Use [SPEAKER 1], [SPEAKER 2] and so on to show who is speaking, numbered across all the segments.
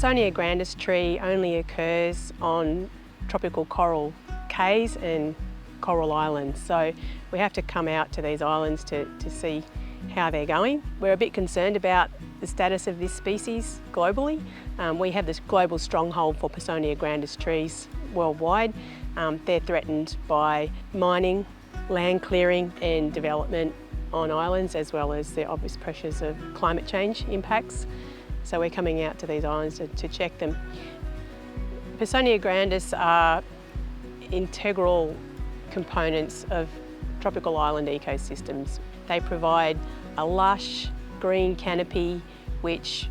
[SPEAKER 1] Pisonia grandis tree only occurs on tropical coral cays and coral islands, so we have to come out to these islands to see how they're going. We're a bit concerned about the status of this species globally. We have this global stronghold for Pisonia grandis trees worldwide. They're threatened by mining, land clearing and development on islands, as well as the obvious pressures of climate change impacts. So we're coming out to these islands to check them. Pisonia grandis are integral components of tropical island ecosystems. They provide a lush green canopy which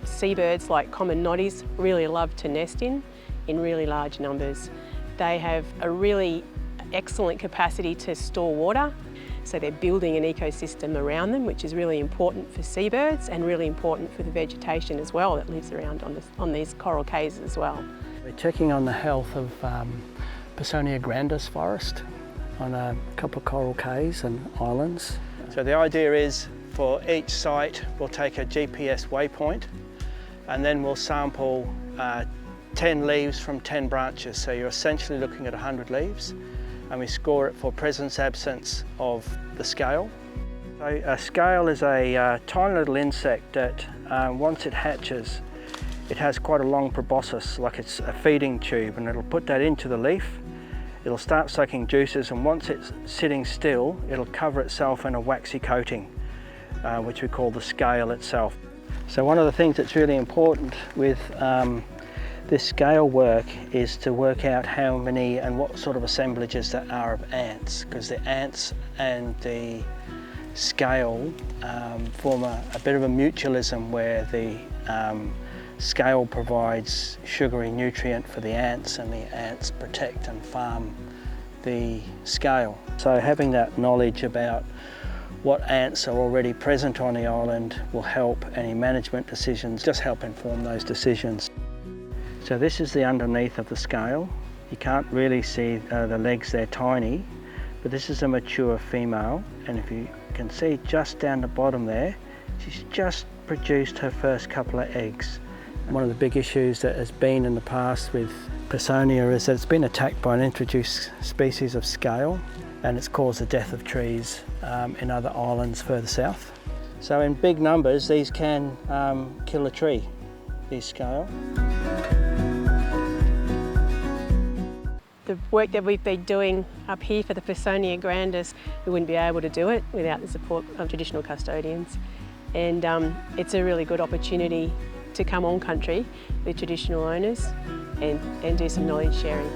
[SPEAKER 1] seabirds like common noddies really love to nest in really large numbers. They have a really excellent capacity to store water, so they're building an ecosystem around them, which is really important for seabirds and really important for the vegetation as well that lives around on these coral cays as well.
[SPEAKER 2] We're checking on the health of Pisonia grandis forest on a couple of coral cays and islands.
[SPEAKER 3] So the idea is for each site we'll take a GPS waypoint and then we'll sample 10 leaves from 10 branches. So you're essentially looking at 100 leaves, and we score it for presence absence of the scale. So a scale is a tiny little insect that once it hatches, it has quite a long proboscis, like it's a feeding tube, and it'll put that into the leaf. It'll start sucking juices, and once it's sitting still, it'll cover itself in a waxy coating, which we call the scale itself. So one of the things that's really important with this scale work is to work out how many and what sort of assemblages there are of ants, because the ants and the scale form a bit of a mutualism where the scale provides sugary nutrient for the ants and the ants protect and farm the scale. So having that knowledge about what ants are already present on the island will help any management decisions, just help inform those decisions. So this is the underneath of the scale. You can't really see the legs, they're tiny, but this is a mature female, and if you can see just down the bottom there, she's just produced her first couple of eggs. One of the big issues that has been in the past with Pisonia is that it's been attacked by an introduced species of scale, and it's caused the death of trees in other islands further south. So in big numbers, these can kill a tree, these scale.
[SPEAKER 1] The work that we've been doing up here for the Pisonia grandis, we wouldn't be able to do it without the support of traditional custodians. And it's a really good opportunity to come on country with traditional owners and do some knowledge sharing.